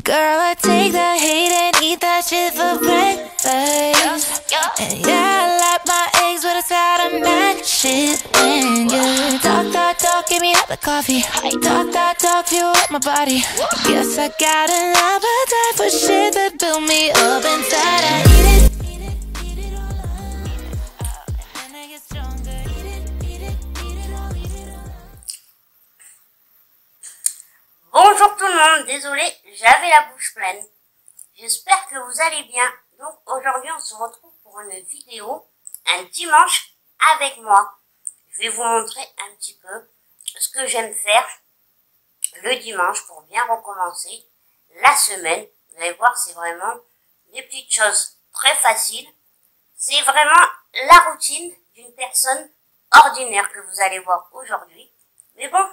Girl, I take the hate and eat that shit for breakfast. And yeah, I like my eggs with a side of mac shit. And yeah, talk, give me up the coffee. Talk, fuel up my body. Guess I got an appetite for shit that build me up inside. I eat it all up. And I get stronger. Eat it all up. Bonjour tout le monde, désolé, j'avais la bouche pleine. J'espère que vous allez bien. Donc aujourd'hui on se retrouve pour une vidéo, un dimanche avec moi. Je vais vous montrer un petit peu ce que j'aime faire le dimanche pour bien recommencer la semaine. Vous allez voir, c'est vraiment des petites choses très faciles. C'est vraiment la routine d'une personne ordinaire que vous allez voir aujourd'hui. Mais bon,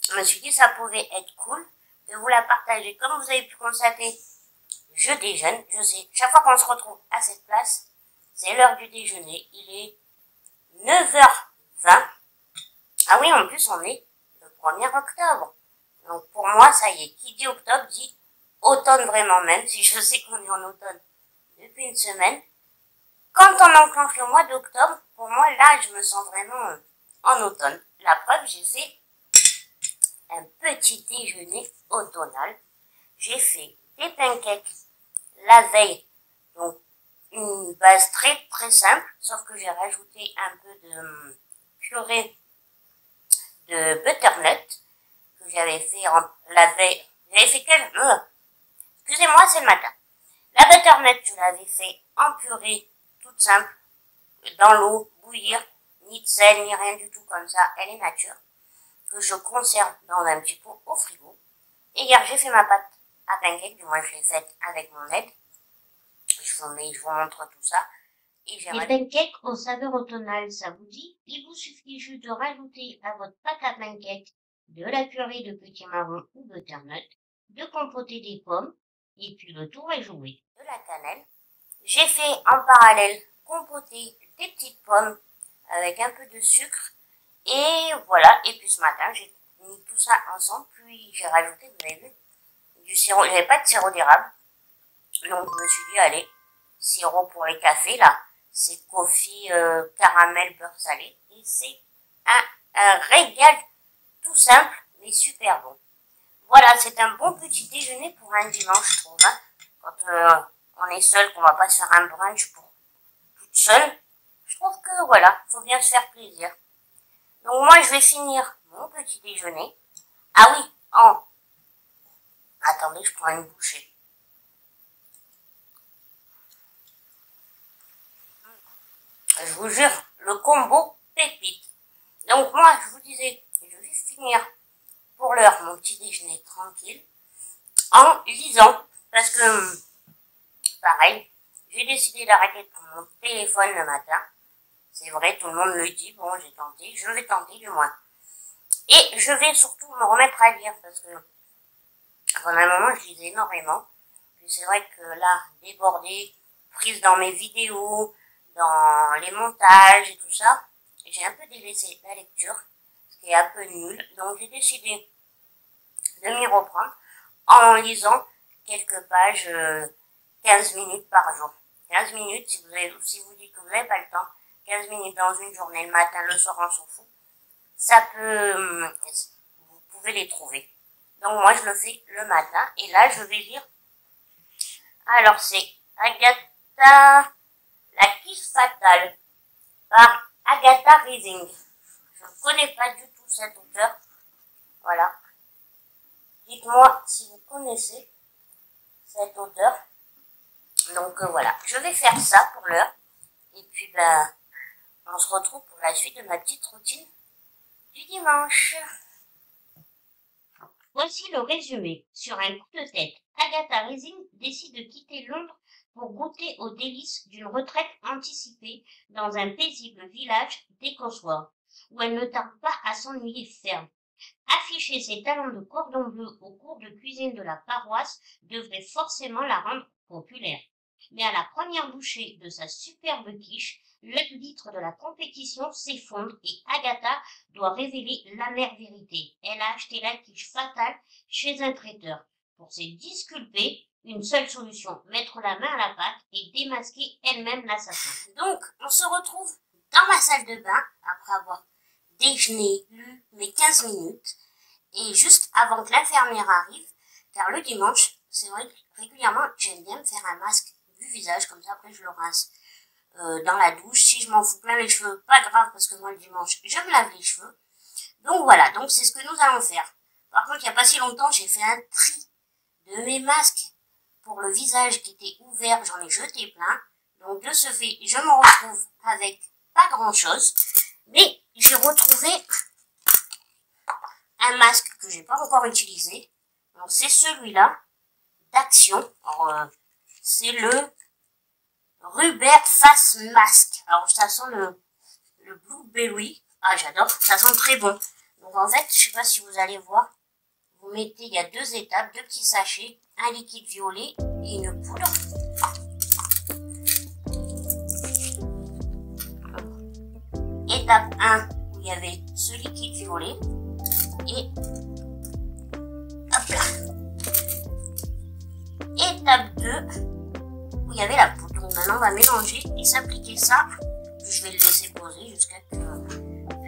je me suis dit que ça pouvait être cool de vous la partager. Comme vous avez pu constater, je déjeune. Je sais, chaque fois qu'on se retrouve à cette place, c'est l'heure du déjeuner. Il est 9h20. Ah oui, en plus, on est le 1er octobre. Donc pour moi, ça y est, qui dit octobre dit automne vraiment, même si je sais qu'on est en automne depuis une semaine. Quand on enclenche le mois d'octobre, pour moi, là, je me sens vraiment en automne. La preuve, j'ai fait un petit déjeuner automnal. J'ai fait des pancakes la veille, donc une base très simple, sauf que j'ai rajouté un peu de purée de butternut que j'avais fait la veille. J'avais fait excusez-moi, c'est le matin. La butternut, je l'avais fait en purée toute simple, dans l'eau, bouillir, ni de sel, ni rien du tout comme ça, elle est nature, que je conserve dans un petit pot au frigo. Et hier, j'ai fait ma pâte à pancake, du moins je l'ai faite avec mon aide. Je vous montre tout ça. Et j'ai des pancakes aux saveurs automnales, ça vous dit? Il vous suffit juste de rajouter à votre pâte à pancake de la purée de petits marrons ou butternut, de compoter des pommes, et puis le tour est joué. De la cannelle. J'ai fait en parallèle compoter des petites pommes avec un peu de sucre. Et voilà, et puis ce matin, j'ai mis tout ça ensemble, puis j'ai rajouté, vous avez vu, du sirop. J'avais pas de sirop d'érable, donc je me suis dit, allez, sirop pour les cafés, là, c'est coffee, caramel, beurre salé, et c'est un régal tout simple, mais super bon. Voilà, c'est un bon petit déjeuner pour un dimanche, je trouve, hein, quand on est seul, qu'on va pas se faire un brunch pour toute seule. Je trouve que, voilà, faut bien se faire plaisir. Donc moi, je vais finir mon petit déjeuner. Ah oui, attendez, je prends une bouchée. Je vous jure, le combo pépite. Donc moi, je vous disais, je vais finir pour l'heure mon petit déjeuner tranquille en lisant. Parce que, pareil, j'ai décidé d'arrêter de prendre mon téléphone le matin. C'est vrai, tout le monde le dit, bon, j'ai tenté, je vais tenter du moins. Et je vais surtout me remettre à lire, parce que pendant un moment, je lisais énormément. Puis c'est vrai que là, débordée, prise dans mes vidéos, dans les montages et tout ça, j'ai un peu délaissé la lecture, ce qui est un peu nul. Donc j'ai décidé de m'y reprendre en lisant quelques pages, 15 minutes par jour. 15 minutes, si vous dites que vous n'avez pas le temps, 15 minutes dans une journée, le matin, le soir, on s'en fout. Ça peut, vous pouvez les trouver. Donc moi, je le fais le matin. Et là, je vais lire. Alors, c'est Agatha, la kiss fatale, par Agatha Rising. Je ne connais pas du tout cet auteur. Voilà. Dites-moi si vous connaissez cet auteur. Donc voilà, je vais faire ça pour l'heure. Et puis, on se retrouve pour la suite de ma petite routine du dimanche. Voici le résumé. Sur un coup de tête, Agatha Rising décide de quitter Londres pour goûter aux délices d'une retraite anticipée dans un paisible village d'Écossois, où elle ne tarde pas à s'ennuyer ferme. Afficher ses talents de cordon bleu au cours de cuisine de la paroisse devrait forcément la rendre populaire. Mais à la première bouchée de sa superbe quiche, l'arbitre de la compétition s'effondre et Agatha doit révéler l'amère vérité. Elle a acheté la quiche fatale chez un traiteur. pour se disculper, une seule solution, mettre la main à la pâte et démasquer elle-même l'assassin. Donc, on se retrouve dans ma salle de bain, après avoir déjeuné, lu mes 15 minutes, et juste avant que l'infirmière arrive, car le dimanche, c'est vrai que régulièrement, j'aime bien me faire un masque du visage, comme ça après je le rince dans la douche. Si je m'en fous plein les cheveux, pas grave, parce que moi le dimanche, je me lave les cheveux. Donc voilà, donc c'est ce que nous allons faire. Par contre, il n'y a pas si longtemps, j'ai fait un tri de mes masques pour le visage qui était ouvert, j'en ai jeté plein. Donc de ce fait, je me retrouve avec pas grand chose, mais j'ai retrouvé un masque que j'ai pas encore utilisé. Donc c'est celui-là d'Action. Alors c'est le Ruber Face Mask. Alors ça sent le Blueberry. Ah j'adore, ça sent très bon. Donc en fait, je sais pas si vous allez voir, vous mettez, il y a 2 étapes, 2 petits sachets, un liquide violet et une poudre. Étape 1, où il y avait ce liquide violet, et hop là. Étape 2, où il y avait la poudre. Donc maintenant on va mélanger et s'appliquer ça. Je vais le laisser poser jusqu'à ce que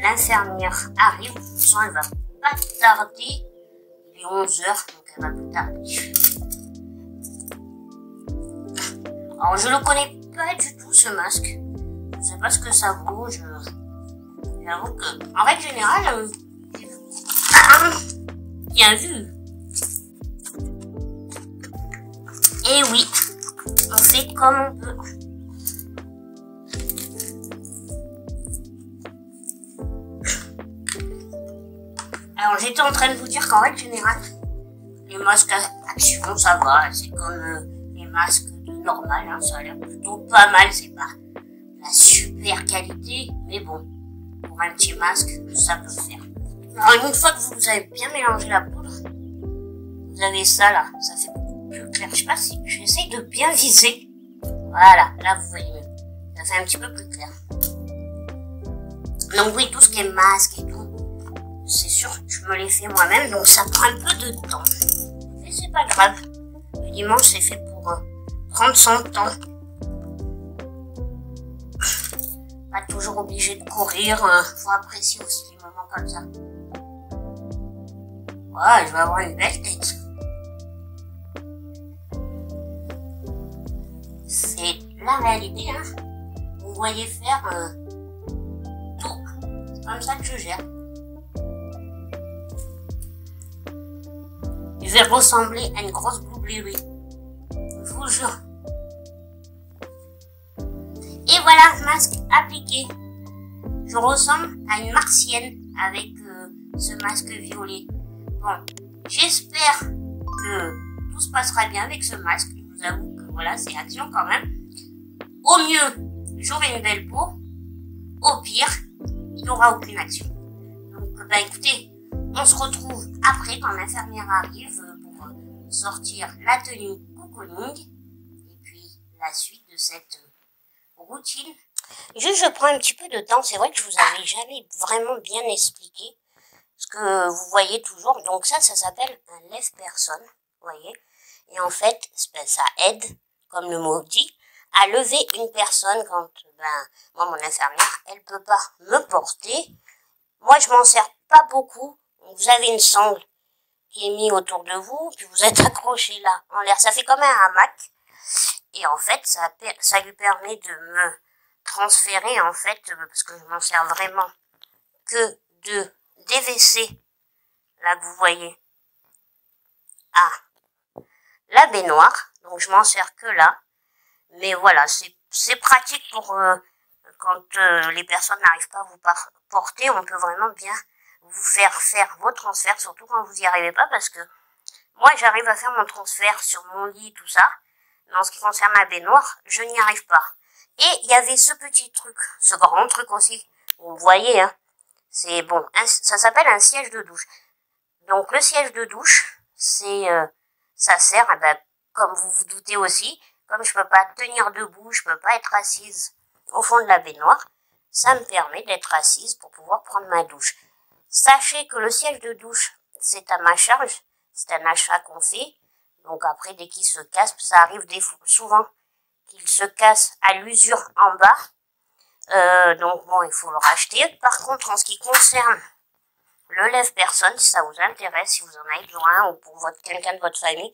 l'infirmière arrive. De toute façon, elle va pas tarder. Il est 11 h, donc elle va plus tarder. Alors je le connais pas du tout ce masque. Je sais pas ce que ça vaut. J'avoue que, en règle générale, bien vu. Et oui, on fait comme on peut. Alors j'étais en train de vous dire qu'en règle générale, les masques à Action, ça va, c'est comme les masques de normal, hein, ça a l'air plutôt pas mal, c'est pas la super qualité, mais bon, pour un petit masque, ça peut faire. Alors une fois que vous avez bien mélangé la poudre, vous avez ça là, ça fait beaucoup plus clair. Je sais pas si j'essaye de bien viser. Voilà, là vous voyez mieux. Ça fait un petit peu plus clair. Donc oui, tout ce qui est masque et tout, c'est sûr que je me l'ai fait moi-même, donc ça prend un peu de temps. Mais c'est pas grave. Le dimanche, c'est fait pour prendre son temps. Pas toujours obligé de courir. Faut apprécier aussi les moments comme ça. Ouais, je vais avoir une belle tête. C'est la réalité, hein. Vous voyez faire tout. C'est comme ça que je gère. Je vais ressembler à une grosse Blueberry. Je vous jure. Et voilà, masque appliqué. Je ressemble à une martienne avec ce masque violet. Bon, j'espère que tout se passera bien avec ce masque. Je vous avoue que voilà, c'est Action quand même. Au mieux, j'aurai une belle peau. Au pire, il n'y aura aucune action. Donc, bah écoutez, on se retrouve après quand l'infirmière arrive pour sortir la tenue cocooning. Et puis, la suite de cette routine. Juste, je prends un petit peu de temps. C'est vrai que je vous avais jamais vraiment bien expliqué ce que vous voyez toujours. Donc ça s'appelle un lève-personne, vous voyez. Et en fait, ça aide, comme le mot dit, à lever une personne quand, moi, mon infirmière, elle peut pas me porter. Moi, je m'en sers pas beaucoup. Vous avez une sangle qui est mise autour de vous, puis vous êtes accroché là, en l'air. Ça fait comme un hamac. Et en fait, ça lui permet de me transférer, en fait, parce que je m'en sers vraiment que de DVC, là que vous voyez, à la baignoire. Donc je m'en sers que là. Mais voilà, c'est pratique pour quand les personnes n'arrivent pas à vous porter. On peut vraiment bien vous faire vos transferts, surtout quand vous n'y arrivez pas, parce que moi j'arrive à faire mon transfert sur mon lit, tout ça. Mais en ce qui concerne la baignoire, je n'y arrive pas. Et il y avait ce petit truc, ce grand truc aussi, vous voyez, hein. C'est bon, ça s'appelle un siège de douche. Donc le siège de douche, ça sert, comme vous vous doutez aussi, comme je peux pas tenir debout, je peux pas être assise au fond de la baignoire, ça me permet d'être assise pour pouvoir prendre ma douche. Sachez que le siège de douche, c'est à ma charge, c'est un achat qu'on fait. Donc après, dès qu'il se casse, ça arrive souvent qu'il se casse à l'usure en bas. Donc bon, il faut le racheter. Par contre, en ce qui concerne le lève-personne, si ça vous intéresse, si vous en avez besoin, ou pour quelqu'un de votre famille,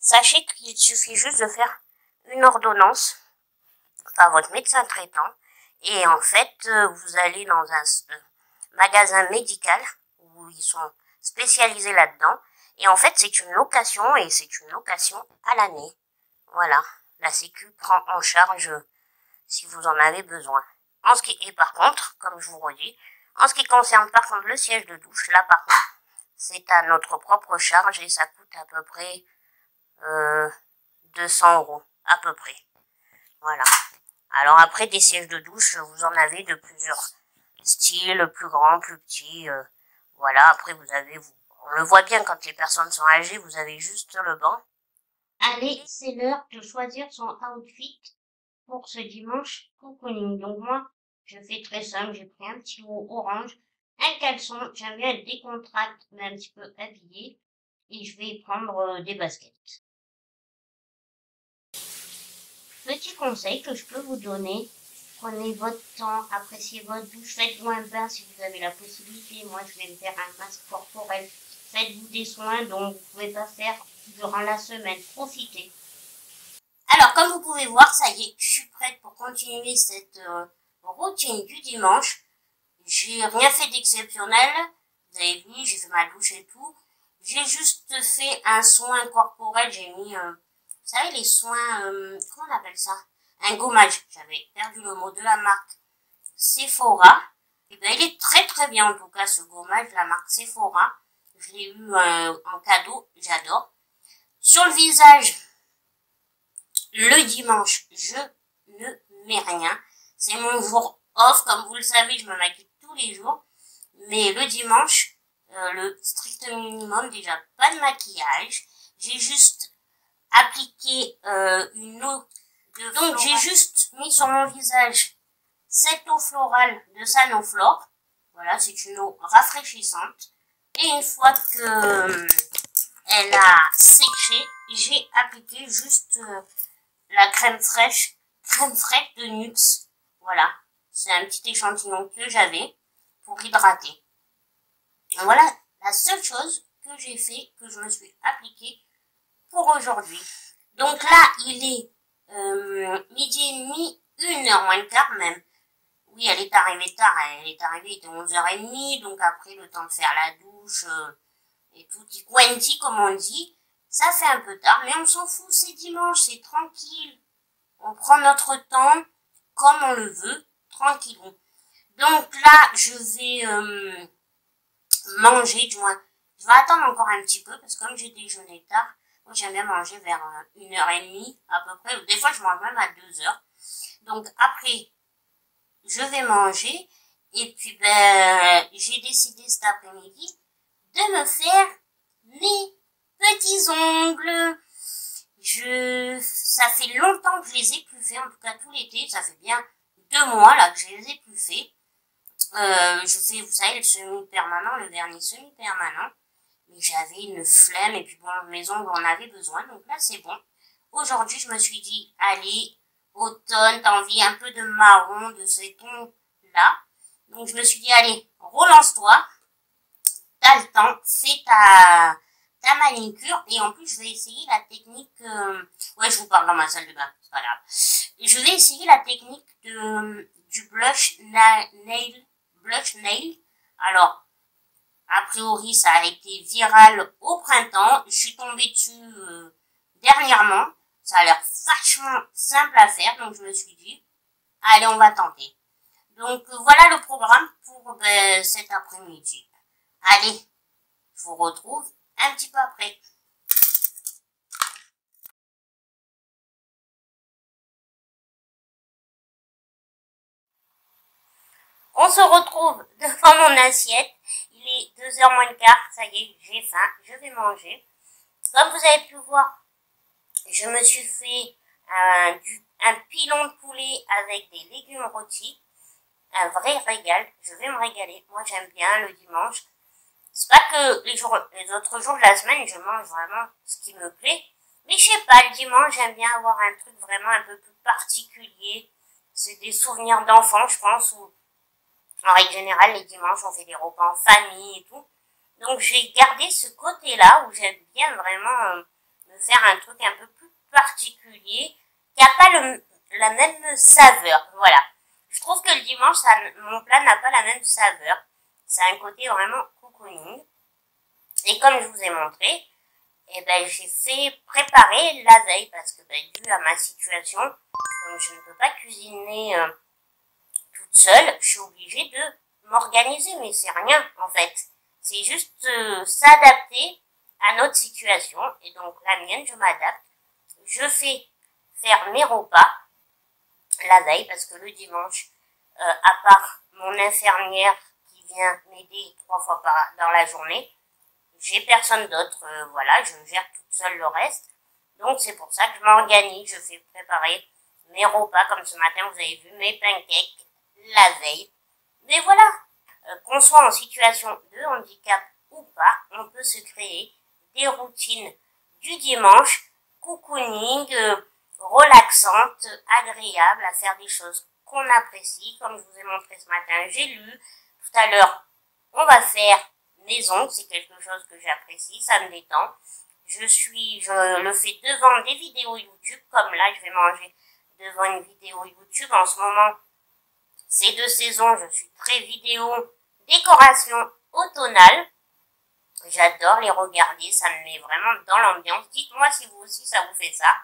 sachez qu'il suffit juste de faire une ordonnance par votre médecin traitant. Et en fait, vous allez dans un magasin médical où ils sont spécialisés là-dedans. Et en fait, c'est une location et c'est une location à l'année. Voilà. La Sécu prend en charge si vous en avez besoin. Et par contre, comme je vous redis, en ce qui concerne par contre le siège de douche, là par contre, c'est à notre propre charge et ça coûte à peu près 200 € à peu près. Voilà. Alors après, des sièges de douche, vous en avez de plusieurs styles, plus grands, plus petits. Voilà, après on le voit bien quand les personnes sont âgées, vous avez juste le banc. Allez, c'est l'heure de choisir son outfit pour ce dimanche cocooning. Donc moi, je fais très simple, j'ai pris un petit haut orange, un caleçon, j'aime bien être décontracté, mais un petit peu habillé, et je vais prendre des baskets. Petit conseil que je peux vous donner, prenez votre temps, appréciez votre douche, faites-vous un bain si vous avez la possibilité. Moi, je vais me faire un masque corporel. Faites-vous des soins dont vous ne pouvez pas faire durant la semaine. Profitez. Alors, comme vous pouvez voir, ça y est, je suis prête pour continuer cette routine du dimanche. J'ai rien fait d'exceptionnel. Vous avez vu, j'ai fait ma douche et tout. J'ai juste fait un soin corporel. J'ai mis, vous savez, les soins, comment on appelle ça? Un gommage. J'avais perdu le mot, de la marque Sephora. Et ben, il est très très bien en tout cas, ce gommage de la marque Sephora. Je l'ai eu en cadeau. J'adore. Sur le visage, le dimanche, je ne mets rien. C'est mon jour off. Comme vous le savez, je me maquille tous les jours. Mais le dimanche, le strict minimum, déjà pas de maquillage. J'ai juste appliqué une eau. Donc j'ai juste mis sur mon visage cette eau florale de Sanoflore. Voilà, c'est une eau rafraîchissante. Et une fois que elle a séché, j'ai appliqué juste la crème fraîche de Nuxe. Voilà, c'est un petit échantillon que j'avais pour hydrater. Voilà la seule chose que j'ai fait, que je me suis appliquée pour aujourd'hui. Donc là, il est midi et demi, 1h moins le quart même. Oui, elle est arrivée tard, elle est arrivée, il était 11h30, donc après le temps de faire la douche et tout, quanti comme on dit, ça fait un peu tard, mais on s'en fout, c'est dimanche, c'est tranquille. On prend notre temps comme on le veut, tranquillou. Donc là, je vais manger, du moins, je vais attendre encore un petit peu, parce que comme j'ai déjeuné tard, moi j'aime bien manger vers 1h30 à peu près, ou des fois je mange même à 2h. Donc après, je vais manger, et puis ben, j'ai décidé cet après-midi de me faire mes petits ongles. Ça fait longtemps que je les ai plus fait, en tout cas tout l'été, ça fait bien 2 mois là que je les ai plus fait. Je fais, vous savez, le semi-permanent, le vernis semi-permanent. Mais j'avais une flemme et puis bon, mes ongles en avaient besoin, donc là c'est bon. Aujourd'hui, je me suis dit, allez, automne, t'as envie un peu de marron, de ces tons-là. Donc je me suis dit, allez, relance-toi, t'as le temps, fais ta manicure, et en plus je vais essayer la technique, ouais, je vous parle dans ma salle de bain, c'est pas grave. Je vais essayer la technique du blush nail. Alors, a priori, ça a été viral au printemps. Je suis tombée dessus dernièrement. Ça a l'air vachement simple à faire. Donc, je me suis dit, allez, on va tenter. Donc, voilà le programme pour cet après-midi. Allez, je vous retrouve un petit peu après. On se retrouve devant mon assiette. Il est 2h moins le quart. Ça y est, j'ai faim. Je vais manger. Comme vous avez pu voir, je me suis fait un pilon de poulet avec des légumes rôtis. Un vrai régal. Je vais me régaler. Moi, j'aime bien le dimanche. C'est pas que les autres jours de la semaine, je mange vraiment ce qui me plaît. Mais je sais pas, le dimanche, j'aime bien avoir un truc vraiment un peu plus particulier. C'est des souvenirs d'enfants, je pense, où, en règle générale, les dimanches, on fait des repas en famille et tout. Donc, j'ai gardé ce côté-là où j'aime bien vraiment me faire un truc un peu plus particulier, qui n'a pas la même saveur. Voilà. Je trouve que le dimanche, mon plat n'a pas la même saveur. C'est un côté vraiment cocooning. Et comme je vous ai montré, eh ben, j'ai fait préparer la veille parce que, dû à ma situation, comme je ne peux pas cuisiner toute seule, je suis obligée de m'organiser, mais c'est rien, en fait. C'est juste s'adapter à notre situation. Et donc, la mienne, je m'adapte. Je fais faire mes repas la veille parce que le dimanche, à part mon infirmière qui vient m'aider 3 fois dans la journée, j'ai personne d'autre, voilà, je gère toute seule le reste. Donc c'est pour ça que je m'organise, je fais préparer mes repas, comme ce matin vous avez vu, mes pancakes la veille. Mais voilà, qu'on soit en situation de handicap ou pas, on peut se créer des routines du dimanche, cocooning, relaxantes, agréables, à faire des choses qu'on apprécie. Comme je vous ai montré ce matin, j'ai lu. Tout à l'heure, on va faire mes ongles, c'est quelque chose que j'apprécie, ça me détend. Je le fais devant des vidéos YouTube, comme là, je vais manger devant une vidéo YouTube. En ce moment, ces 2 saisons, je suis très vidéo, décoration automnale. J'adore les regarder, ça me met vraiment dans l'ambiance. Dites-moi si vous aussi, ça vous fait ça.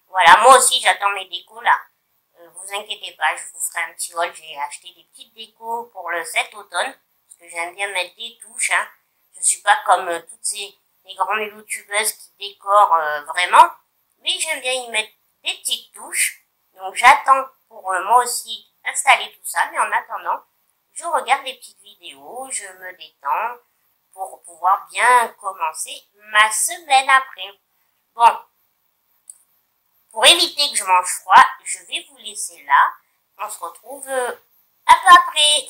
Voilà, moi aussi, j'attends mes décos là. Vous inquiétez pas, je vous ferai un petit haul. J'ai acheté des petites décos pour cet automne. Parce que j'aime bien mettre des touches, hein. Je suis pas comme toutes les grandes youtubeuses qui décorent vraiment, mais j'aime bien y mettre des petites touches. Donc j'attends pour moi aussi installer tout ça, mais en attendant, je regarde des petites vidéos, je me détends pour pouvoir bien commencer ma semaine après. Bon, pour éviter que je mange froid, je vais vous laisser là. On se retrouve un peu après.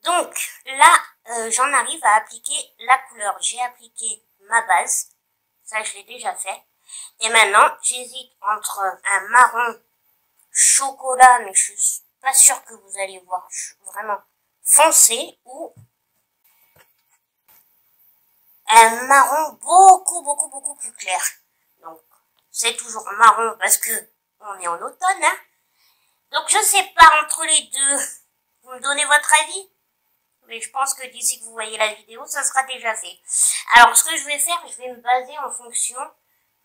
Donc là, j'en arrive à appliquer la couleur. J'ai appliqué ma base, ça je l'ai déjà fait. Et maintenant, j'hésite entre un marron chocolat, mais je suis pas sûre que vous allez voir, vraiment foncé, ou un marron beaucoup plus clair. Donc, c'est toujours marron parce que on est en automne, hein. Donc, je sais pas entre les deux. Vous me donnez votre avis? Mais je pense que d'ici que vous voyez la vidéo, ça sera déjà fait. Alors, ce que je vais faire, je vais me baser en fonction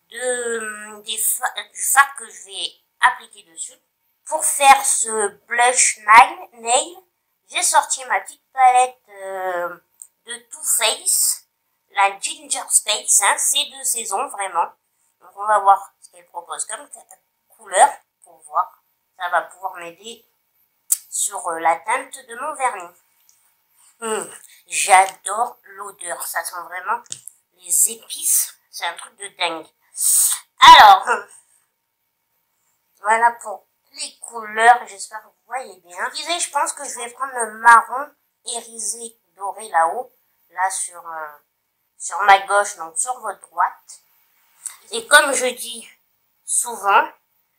du fard que je vais appliquer dessus. Pour faire ce blush nail, j'ai sorti ma petite palette de Too Faced, la Ginger Space, hein, c'est de saison vraiment. Donc on va voir ce qu'elle propose comme couleur pour voir. Ça va pouvoir m'aider sur la teinte de mon vernis. J'adore l'odeur, ça sent vraiment les épices, c'est un truc de dingue. Alors, voilà pour les couleurs, j'espère que vous voyez bien. Je pense que je vais prendre le marron irisé doré là-haut, là sur ma gauche, donc sur votre droite. Et comme je dis souvent,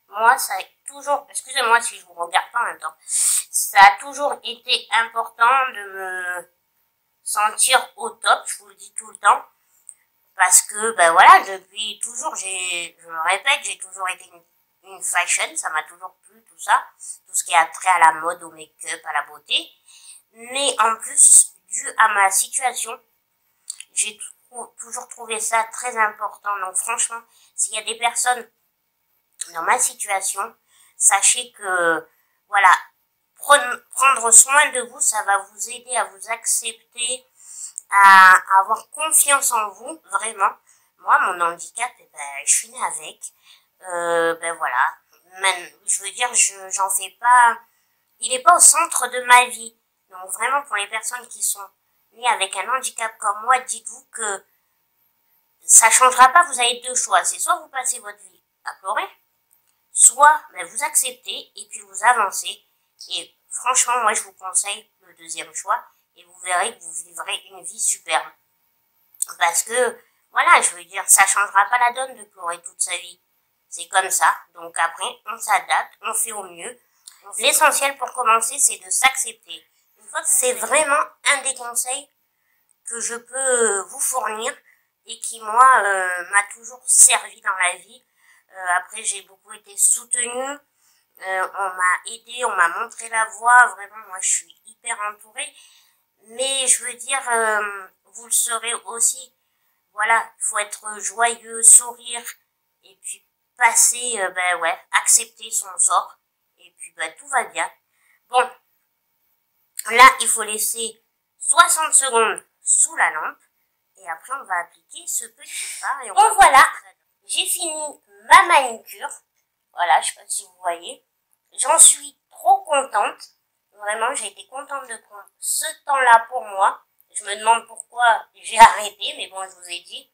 moi ça a toujours, excusez-moi si je vous regarde pas en même temps, ça a toujours été important de me sentir au top, je vous le dis tout le temps, parce que voilà, depuis toujours, je me répète, j'ai toujours été une fashion, ça m'a toujours plu tout ça, tout ce qui a trait à la mode, au make-up, à la beauté, mais en plus, dû à ma situation, j'ai toujours trouvé ça très important. Donc franchement, s'il y a des personnes dans ma situation, sachez que voilà, prendre soin de vous, ça va vous aider à vous accepter, à avoir confiance en vous, vraiment. Moi, mon handicap, je suis née avec. Voilà. Même, je veux dire, j'en fais pas, il est pas au centre de ma vie. Donc vraiment, pour les personnes qui sont nées avec un handicap comme moi, dites-vous que ça changera pas, vous avez 2 choix. C'est soit vous passez votre vie à pleurer, soit vous acceptez et puis vous avancez. Et franchement, moi, je vous conseille le 2e choix et vous verrez que vous vivrez une vie superbe. Parce que, Voilà, je veux dire, ça changera pas la donne de pleurer toute sa vie. C'est comme ça. Donc après, on s'adapte, on fait au mieux. L'essentiel pour commencer, c'est de s'accepter. C'est vraiment un des conseils que je peux vous fournir et qui, moi, m'a toujours servi dans la vie. Après, j'ai beaucoup été soutenue. On m'a aidé, on m'a montré la voie. Vraiment, moi, je suis hyper entourée. Mais je veux dire, vous le saurez aussi. Voilà, il faut être joyeux, sourire, et puis passer, accepter son sort, et puis tout va bien. Bon, là, il faut laisser 60 secondes sous la lampe, et après on va appliquer ce petit fard. Et bon, voilà, j'ai fini ma manicure. Voilà, je sais pas si vous voyez. J'en suis trop contente. Vraiment, j'ai été contente de prendre ce temps-là pour moi. Je me demande pourquoi j'ai arrêté, mais bon, je vous ai dit,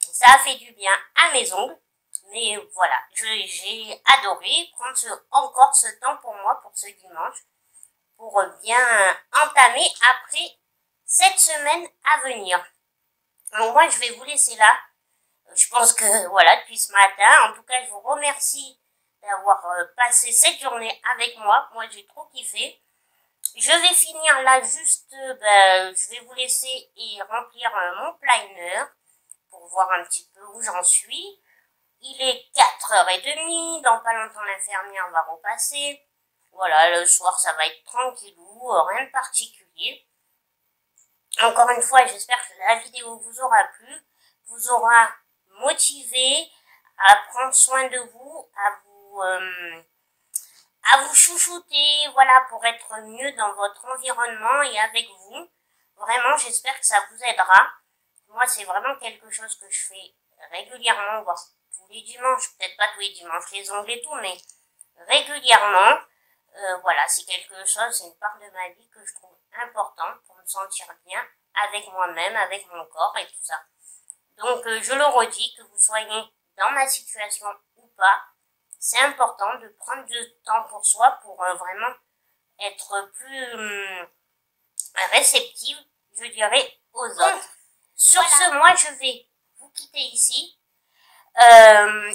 ça a fait du bien à mes ongles. Mais voilà, j'ai adoré prendre encore ce temps pour moi, pour ce dimanche, pour bien entamer après cette semaine à venir. Donc moi, je vais vous laisser là. Je pense que voilà, depuis ce matin, en tout cas, je vous remercie d'avoir passé cette journée avec moi. Moi, j'ai trop kiffé. Je vais finir là juste, je vais vous laisser et remplir mon planner pour voir un petit peu où j'en suis. Il est 4h30, dans pas longtemps l'infirmière va repasser. Voilà, le soir ça va être tranquillou, rien de particulier. Encore une fois, j'espère que la vidéo vous aura plu, vous aura motivé à prendre soin de vous, à vous chouchouter, voilà, pour être mieux dans votre environnement et avec vous. Vraiment, j'espère que ça vous aidera. Moi, c'est vraiment quelque chose que je fais régulièrement, voire tous les dimanches, peut-être pas tous les dimanches, les ongles et tout, mais régulièrement. Voilà, c'est quelque chose, c'est une part de ma vie que je trouve importante pour me sentir bien avec moi-même, avec mon corps et tout ça. Donc, je le redis, que vous soyez dans ma situation ou pas, c'est important de prendre du temps pour soi pour vraiment être plus réceptive, je dirais, aux autres. Sur ce, moi, je vais vous quitter ici.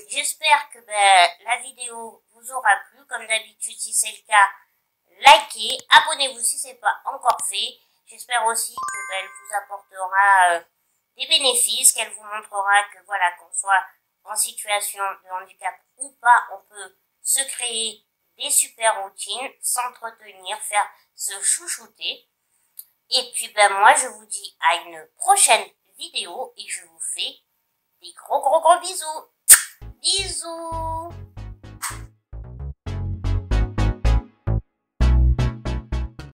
J'espère que la vidéo vous aura plu. Comme d'habitude, si c'est le cas, likez, abonnez-vous si ce n'est pas encore fait. J'espère aussi que elle vous apportera des bénéfices, qu'elle vous montrera que voilà, qu'on soit en situation de handicap ou pas, on peut se créer des super routines, s'entretenir, faire se chouchouter. Et puis moi je vous dis à une prochaine vidéo et je vous fais des gros bisous. Bisous.